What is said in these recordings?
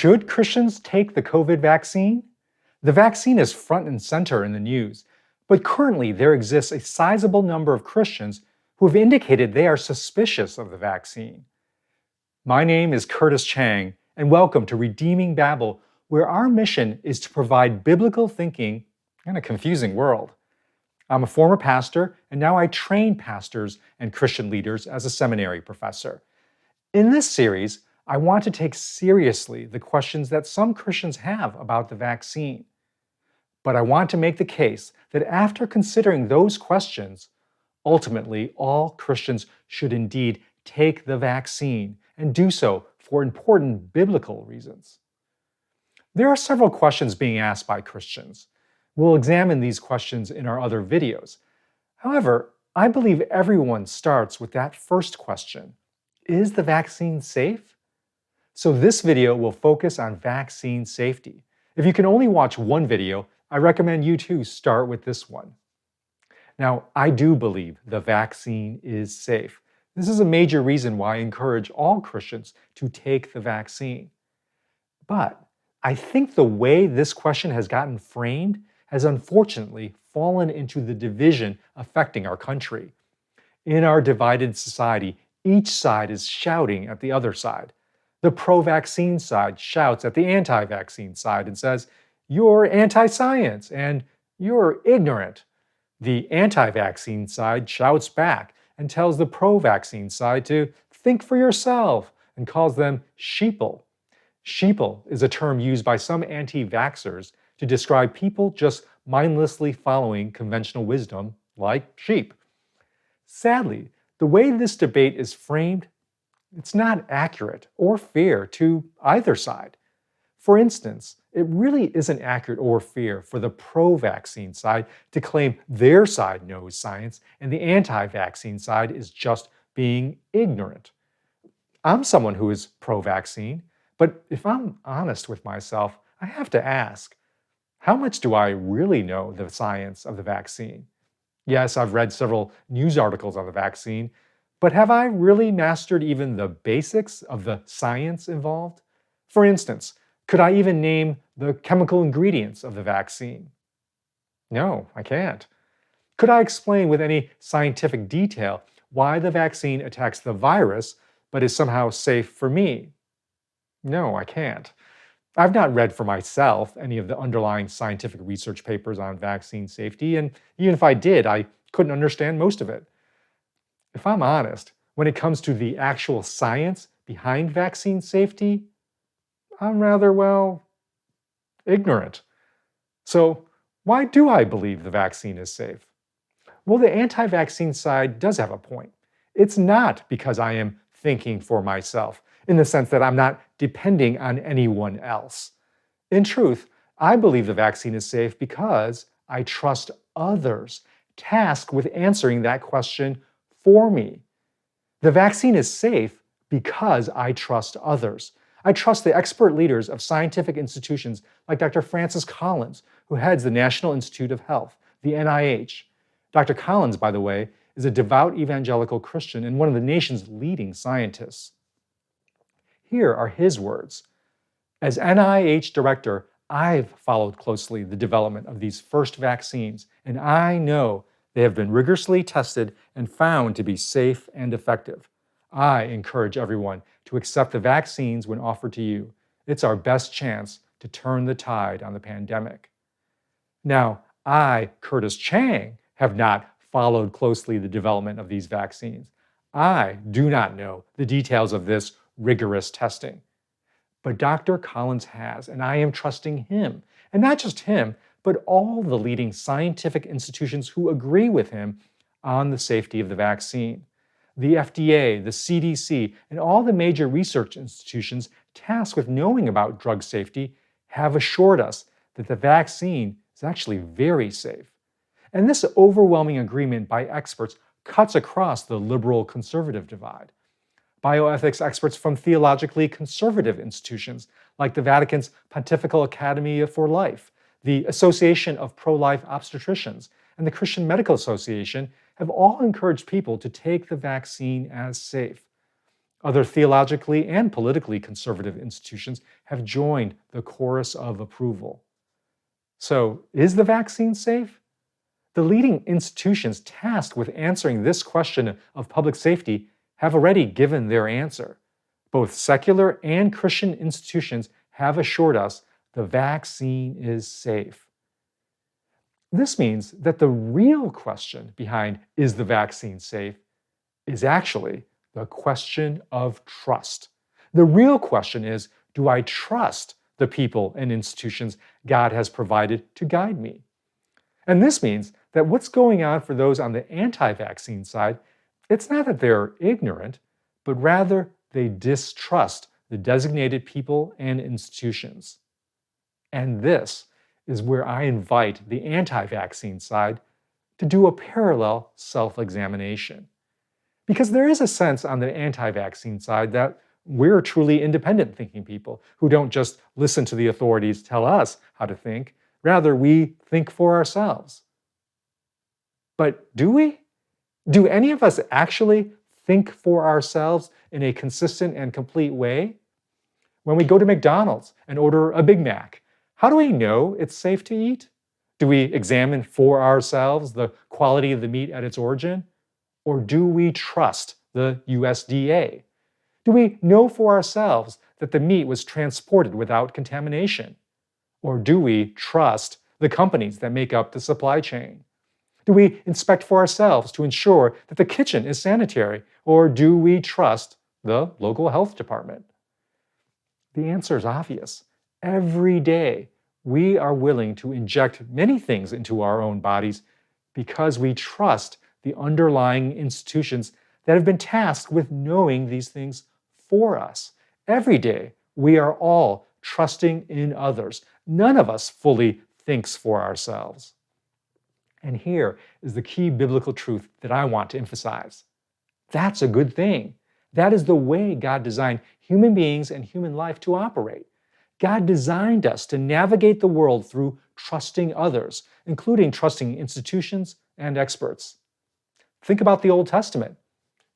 Should Christians take the COVID vaccine? The vaccine is front and center in the news, but currently there exists a sizable number of Christians who have indicated they are suspicious of the vaccine. My name is Curtis Chang, and welcome to Redeeming Babel, where our mission is to provide biblical thinking in a confusing world. I'm a former pastor, and now I train pastors and Christian leaders as a seminary professor. In this series, I want to take seriously the questions that some Christians have about the vaccine. But I want to make the case that after considering those questions, ultimately all Christians should indeed take the vaccine and do so for important biblical reasons. There are several questions being asked by Christians. We'll examine these questions in our other videos. However, I believe everyone starts with that first question: is the vaccine safe? So this video will focus on vaccine safety. If you can only watch one video, I recommend you too start with this one. Now, I do believe the vaccine is safe. This is a major reason why I encourage all Christians to take the vaccine. But I think the way this question has gotten framed has unfortunately fallen into the division affecting our country. In our divided society, each side is shouting at the other side. The pro-vaccine side shouts at the anti-vaccine side and says, "You're anti-science and you're ignorant." The anti-vaccine side shouts back and tells the pro-vaccine side to think for yourself and calls them sheeple. Sheeple is a term used by some anti-vaxxers to describe people just mindlessly following conventional wisdom like sheep. Sadly, the way this debate is framed, it's not accurate or fair to either side. For instance, it really isn't accurate or fair for the pro-vaccine side to claim their side knows science and the anti-vaccine side is just being ignorant. I'm someone who is pro-vaccine, but if I'm honest with myself, I have to ask, how much do I really know the science of the vaccine? Yes, I've read several news articles on the vaccine, but have I really mastered even the basics of the science involved? For instance, could I even name the chemical ingredients of the vaccine? No, I can't. Could I explain with any scientific detail why the vaccine attacks the virus but is somehow safe for me? No, I can't. I've not read for myself any of the underlying scientific research papers on vaccine safety, and even if I did, I couldn't understand most of it. If I'm honest, when it comes to the actual science behind vaccine safety, I'm rather, ignorant. So why do I believe the vaccine is safe? Well, the anti-vaccine side does have a point. It's not because I am thinking for myself, in the sense that I'm not depending on anyone else. In truth, I believe the vaccine is safe because I trust others tasked with answering that question for me. The vaccine is safe because I trust others. I trust the expert leaders of scientific institutions like Dr. Francis Collins, who heads the National Institute of Health, the NIH. Dr. Collins, by the way, is a devout evangelical Christian and one of the nation's leading scientists. Here are his words. As NIH director, I've followed closely the development of these first vaccines, and I know they have been rigorously tested and found to be safe and effective. I encourage everyone to accept the vaccines when offered to you. It's our best chance to turn the tide on the pandemic. Now, I, Curtis Chang, have not followed closely the development of these vaccines. I do not know the details of this rigorous testing. But Dr. Collins has, and I am trusting him. And not just him, but all the leading scientific institutions who agree with him on the safety of the vaccine. The FDA, the CDC, and all the major research institutions tasked with knowing about drug safety have assured us that the vaccine is actually very safe. And this overwhelming agreement by experts cuts across the liberal-conservative divide. Bioethics experts from theologically conservative institutions like the Vatican's Pontifical Academy for Life, the Association of Pro-Life Obstetricians, and the Christian Medical Association have all encouraged people to take the vaccine as safe. Other theologically and politically conservative institutions have joined the chorus of approval. So, is the vaccine safe? The leading institutions tasked with answering this question of public safety have already given their answer. Both secular and Christian institutions have assured us the vaccine is safe. This means that the real question behind is the vaccine safe is actually the question of trust. The real question is, do I trust the people and institutions God has provided to guide me? And this means that what's going on for those on the anti-vaccine side, it's not that they're ignorant, but rather they distrust the designated people and institutions. And this is where I invite the anti-vaccine side to do a parallel self-examination. Because there is a sense on the anti-vaccine side that we're truly independent thinking people who don't just listen to the authorities tell us how to think, rather we think for ourselves. But do we? Do any of us actually think for ourselves in a consistent and complete way? When we go to McDonald's and order a Big Mac, how do we know it's safe to eat? Do we examine for ourselves the quality of the meat at its origin? Or do we trust the USDA? Do we know for ourselves that the meat was transported without contamination? Or do we trust the companies that make up the supply chain? Do we inspect for ourselves to ensure that the kitchen is sanitary? Or do we trust the local health department? The answer is obvious. Every day, we are willing to inject many things into our own bodies because we trust the underlying institutions that have been tasked with knowing these things for us. Every day, we are all trusting in others. None of us fully thinks for ourselves. And here is the key biblical truth that I want to emphasize. That's a good thing. That is the way God designed human beings and human life to operate. God designed us to navigate the world through trusting others, including trusting institutions and experts. Think about the Old Testament.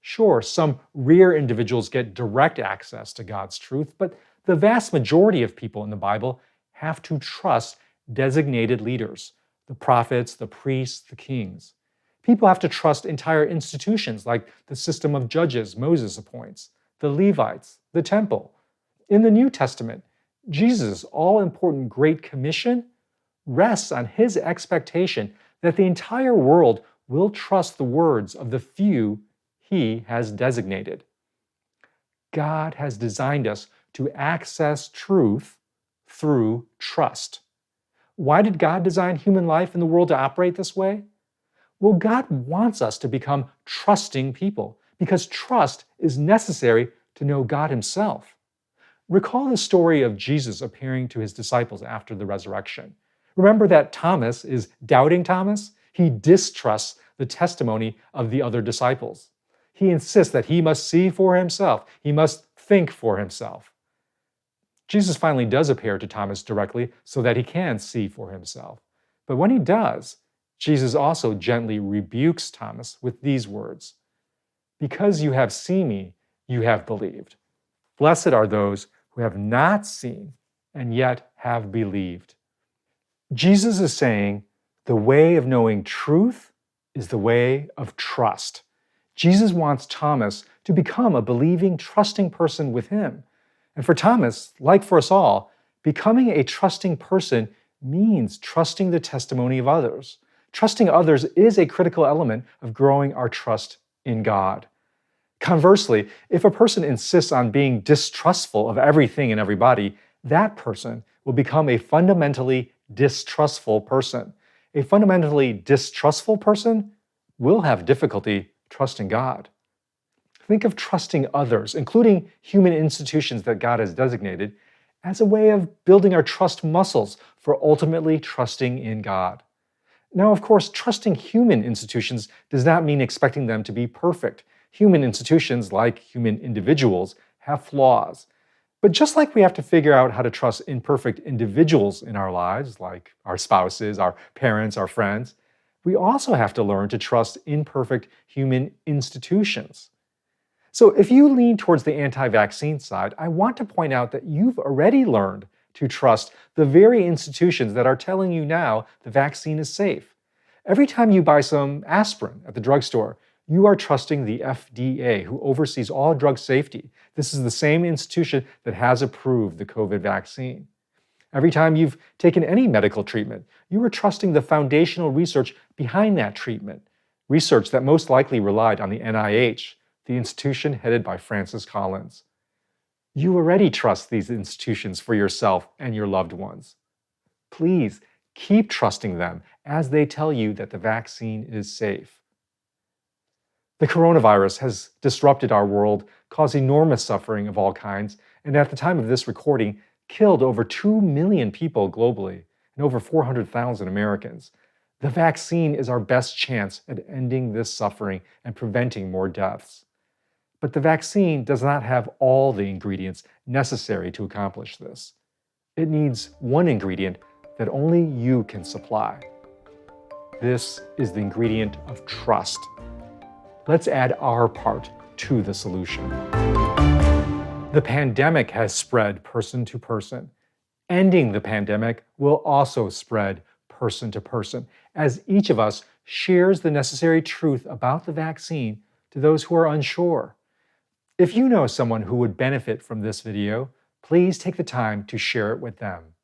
Sure, some rare individuals get direct access to God's truth, but the vast majority of people in the Bible have to trust designated leaders, the prophets, the priests, the kings. People have to trust entire institutions like the system of judges Moses appoints, the Levites, the temple. In the New Testament, Jesus' all-important Great Commission rests on his expectation that the entire world will trust the words of the few he has designated. God has designed us to access truth through trust. Why did God design human life and the world to operate this way? Well, God wants us to become trusting people because trust is necessary to know God himself. Recall the story of Jesus appearing to his disciples after the resurrection. Remember that Thomas is doubting Thomas? He distrusts the testimony of the other disciples. He insists that he must see for himself. He must think for himself. Jesus finally does appear to Thomas directly so that he can see for himself. But when he does, Jesus also gently rebukes Thomas with these words, "Because you have seen me, you have believed. Blessed are those who have not seen and yet have believed." Jesus is saying the way of knowing truth is the way of trust. Jesus wants Thomas to become a believing, trusting person with him. And for Thomas, like for us all, becoming a trusting person means trusting the testimony of others. Trusting others is a critical element of growing our trust in God. Conversely, if a person insists on being distrustful of everything and everybody, that person will become a fundamentally distrustful person. A fundamentally distrustful person will have difficulty trusting God. Think of trusting others, including human institutions that God has designated, as a way of building our trust muscles for ultimately trusting in God. Now, of course, trusting human institutions does not mean expecting them to be perfect. Human institutions, like human individuals, have flaws. But just like we have to figure out how to trust imperfect individuals in our lives, like our spouses, our parents, our friends, we also have to learn to trust imperfect human institutions. So, if you lean towards the anti vaccine side, I want to point out that you've already learned to trust the very institutions that are telling you now the vaccine is safe. Every time you buy some aspirin at the drugstore, you are trusting the FDA, who oversees all drug safety. This is the same institution that has approved the COVID vaccine. Every time you've taken any medical treatment, you are trusting the foundational research behind that treatment, research that most likely relied on the NIH, the institution headed by Francis Collins. You already trust these institutions for yourself and your loved ones. Please keep trusting them as they tell you that the vaccine is safe. The coronavirus has disrupted our world, caused enormous suffering of all kinds, and at the time of this recording, killed over 2 million people globally and over 400,000 Americans. The vaccine is our best chance at ending this suffering and preventing more deaths. But the vaccine does not have all the ingredients necessary to accomplish this. It needs one ingredient that only you can supply. This is the ingredient of trust. Let's add our part to the solution. The pandemic has spread person to person. Ending the pandemic will also spread person to person, as each of us shares the necessary truth about the vaccine to those who are unsure. If you know someone who would benefit from this video, please take the time to share it with them.